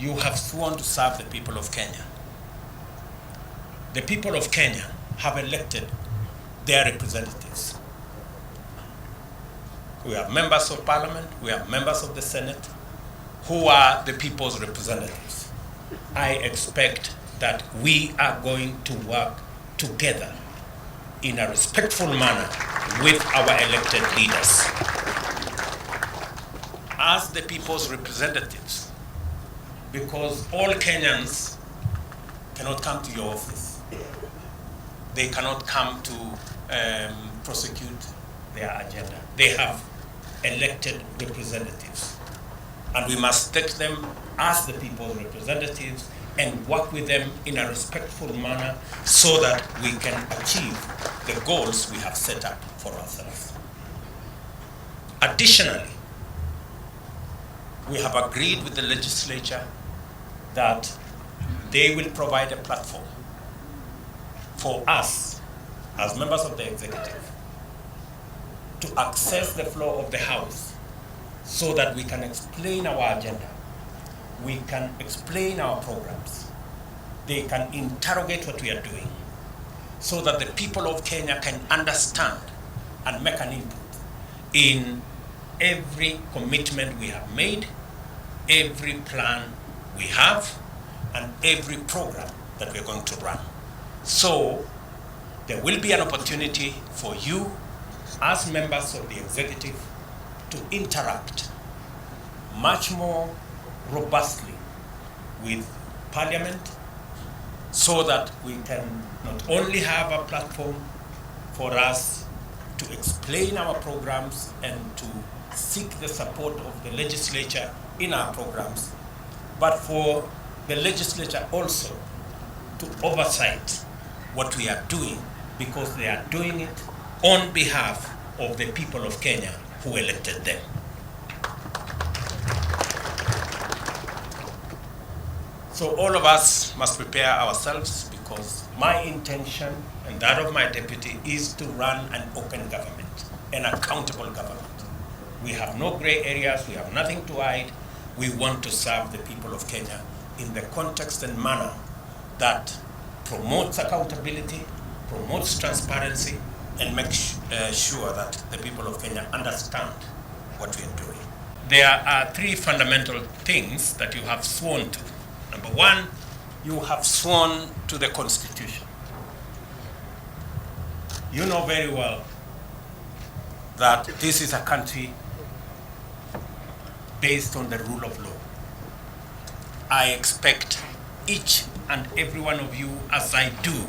you have sworn to serve the people of Kenya. The people of Kenya have elected their representatives. We have members of parliament, we have members of the Senate, who are the people's representatives. I expect that we are going to work together in a respectful manner with our elected leaders. As the people's representatives, because all Kenyans cannot come to your office. They cannot come to prosecute their agenda. They have elected representatives. And we must take them as the people's representatives and work with them in a respectful manner so that we can achieve the goals we have set up for ourselves. Additionally, we have agreed with the legislature that they will provide a platform for us as members of the executive to access the floor of the House so that we can explain our agenda, we can explain our programs, they can interrogate what we are doing so that the people of Kenya can understand and make an input in every commitment we have made, every plan we have, and every program that we're going to run. So there will be an opportunity for you as members of the executive to interact much more robustly with Parliament so that we can not only have a platform for us to explain our programs and to seek the support of the legislature in our programs, but for the legislature also to oversight what we are doing, because they are doing it on behalf of the people of Kenya who elected them. So all of us must prepare ourselves, because my intention and that of my deputy is to run an open government, an accountable government. We have no gray areas, we have nothing to hide. We want to serve the people of Kenya in the context and manner that promotes accountability, promotes transparency, and makes sure that the people of Kenya understand what we are doing. There are three fundamental things that you have sworn to. Number one, you have sworn to the Constitution. You know very well that this is a country based on the rule of law. I expect each and every one of you, as I do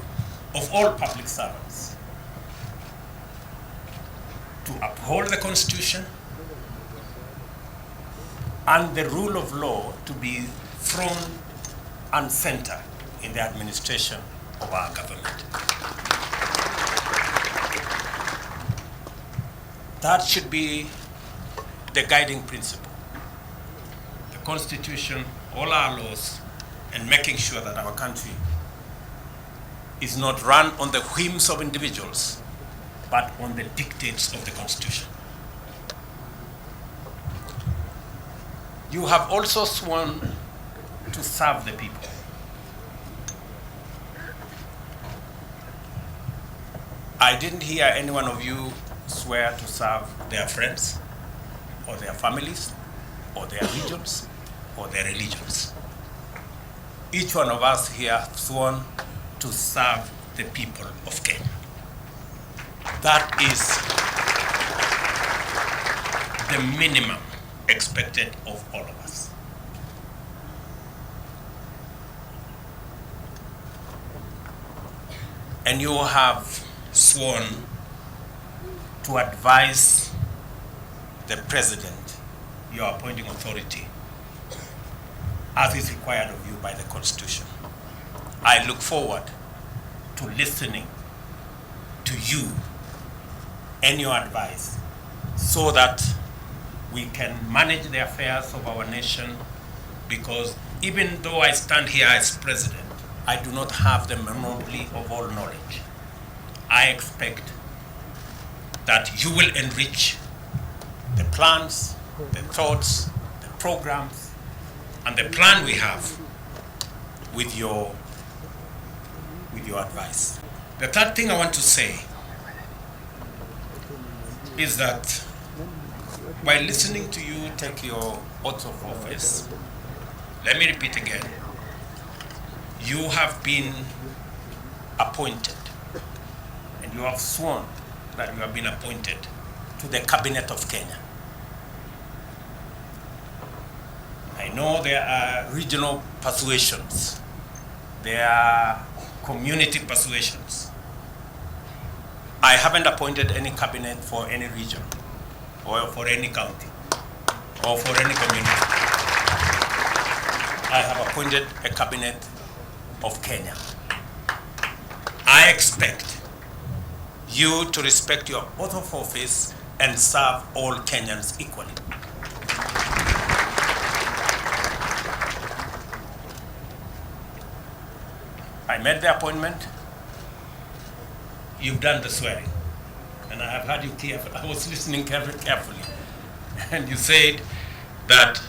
of all public servants, to uphold the Constitution and the rule of law to be front and center in the administration of our government. That should be the guiding principle. The Constitution, all our laws, and making sure that our country is not run on the whims of individuals, but on the dictates of the Constitution. You have also sworn to serve the people. I didn't hear any one of you swear to serve their friends, or their families, or their regions, or their religions. Each one of us here have sworn to serve the people of Kenya. That is the minimum expected of all of us. And you have sworn to advise the president, your appointing authority, as is required of you by the Constitution. I look forward to listening to you and your advice so that we can manage the affairs of our nation, because even though I stand here as president, I do not have the monopoly of all knowledge. I expect that you will enrich the plans, the thoughts, the programs, and the plan we have with your advice. The third thing I want to say is that while listening to you take your oath of office, let me repeat again, you have been appointed and you have sworn that you have been appointed to the Cabinet of Kenya. I know there are regional persuasions, there are community persuasions. I haven't appointed any cabinet for any region or for any county or for any community. I have appointed a cabinet of Kenya. I expect you to respect your oath of office and serve all Kenyans equally. I made the appointment. You've done the swearing. And I have heard you carefully. I was listening carefully. And you said that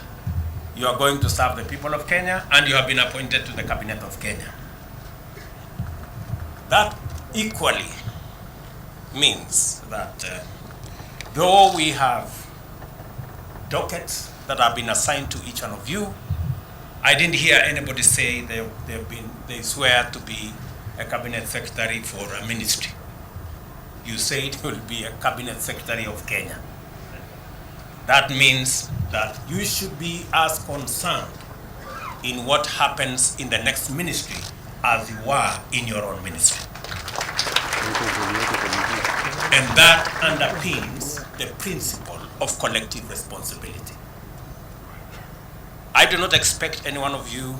you are going to serve the people of Kenya and you have been appointed to the Cabinet of Kenya. That equally means that though we have dockets that have been assigned to each one of you, I didn't hear anybody say they swear to be a cabinet secretary for a ministry. You said you will be a cabinet secretary of Kenya. That means that you should be as concerned in what happens in the next ministry as you are in your own ministry. And that underpins the principle of collective responsibility. I do not expect any one of you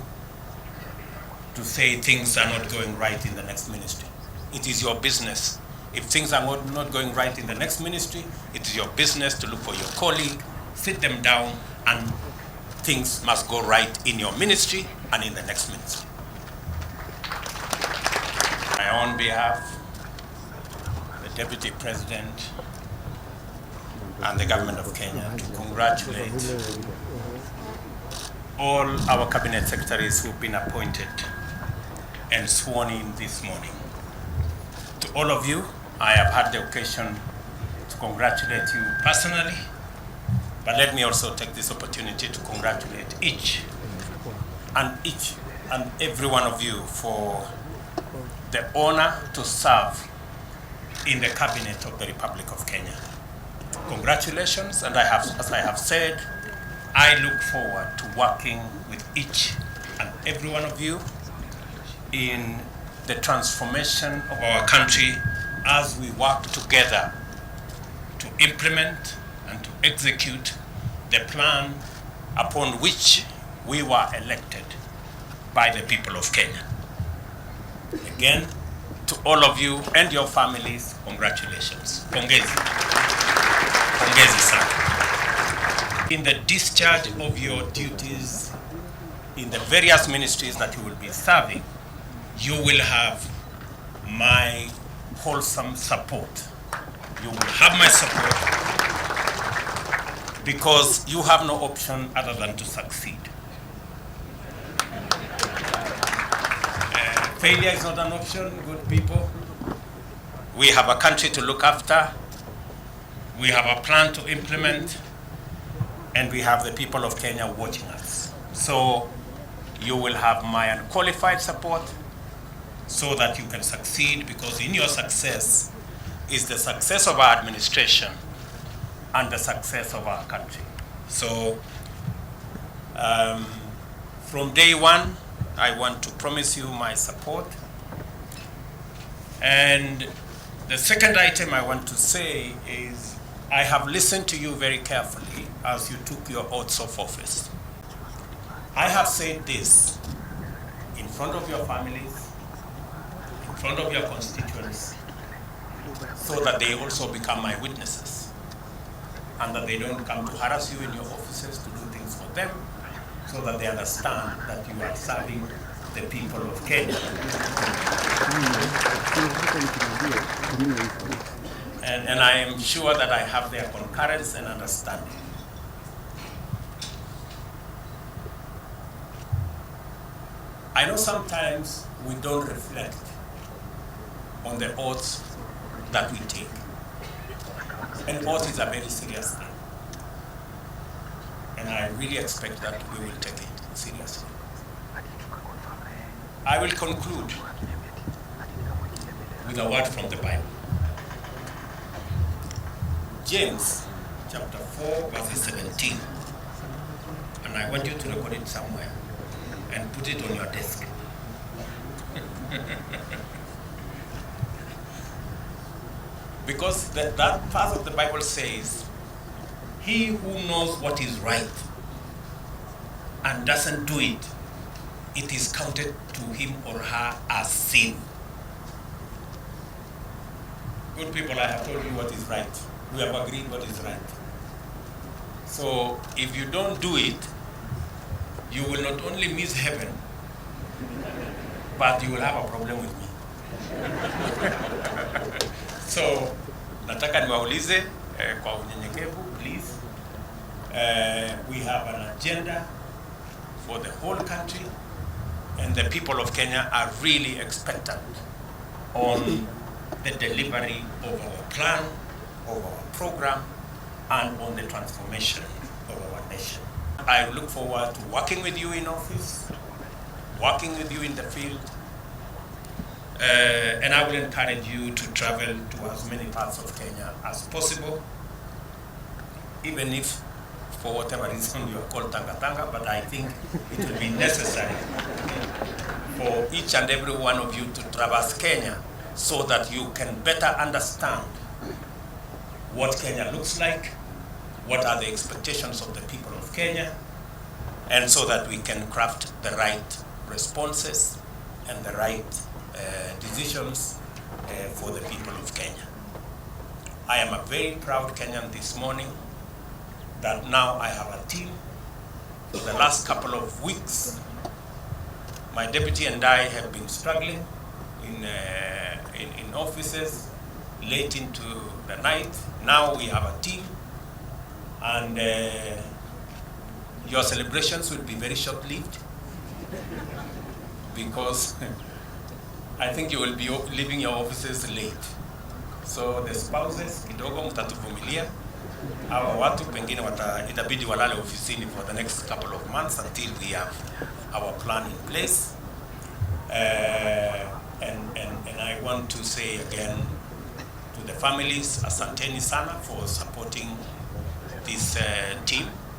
to say things are not going right in the next ministry. It is your business. If things are not going right in the next ministry, it is your business to look for your colleague, sit them down, and things must go right in your ministry and in the next ministry. I, on behalf of the Deputy President and the Government of Kenya, to congratulate all our cabinet secretaries who've been appointed and sworn in this morning. To all of you, I have had the occasion to congratulate you personally, but let me also take this opportunity to congratulate each and every one of you for the honor to serve in the Cabinet of the Republic of Kenya. Congratulations, and as I have said, I look forward to working with each and every one of you in the transformation of our country as we work together to implement and to execute the plan upon which we were elected by the people of Kenya. Again, to all of you and your families, congratulations. Pongezi. Pongezi sana. In the discharge of your duties in the various ministries that you will be serving, you will have my wholesome support. You will have my support because you have no option other than to succeed. Failure is not an option, good people. We have a country to look after. We have a plan to implement. And we have the people of Kenya watching us. So you will have my unqualified support so that you can succeed, because in your success is the success of our administration and the success of our country. So from day one, I want to promise you my support. And the second item I want to say is I have listened to you very carefully as you took your oaths of office. I have said this in front of your families, in front of your constituents, so that they also become my witnesses, and that they don't come to harass you in your offices to do things for them, so that they understand that you are serving the people of Kenya. And I am sure that I have their concurrence and understanding. I know sometimes we don't reflect on the oaths that we take. An oath is a very serious thing. And I really expect that we will take it seriously. I will conclude with a word from the Bible. James chapter 4 verse 17. And I want you to record it somewhere and put it on your desk. Because that part of the Bible says, he who knows what is right and doesn't do it, it is counted to him or her as sin. Good people, I have told you what is right. We have agreed what is right. So if you don't do it, you will not only miss heaven, but you will have a problem with me. So nataka niwaulize kwa unyenyekevu, please. We have an agenda for the whole country, and the people of Kenya are really expectant on the delivery of our plan, of our program, and on the transformation of our nation. I look forward to working with you in office, working with you in the field, and I will encourage you to travel to as many parts of Kenya as possible, even if for whatever reason you are called Tanga, but I think it will be necessary for each and every one of you to traverse Kenya so that you can better understand what Kenya looks like, what are the expectations of the people of Kenya, and so that we can craft the right responses and the right decisions for the people of Kenya. I am a very proud Kenyan this morning that now I have a team. For the last couple of weeks, my deputy and I have been struggling in offices late into the night. Now we have a team, and your celebrations will be very short-lived because I think you will be leaving your offices late. So the spouses, kidogo mtatuvumilia. Hawa watu pengine itabidi walale ofisini for the next couple of months until we have our plan in place. And I want to say again to the families, asanteni sana for supporting this team.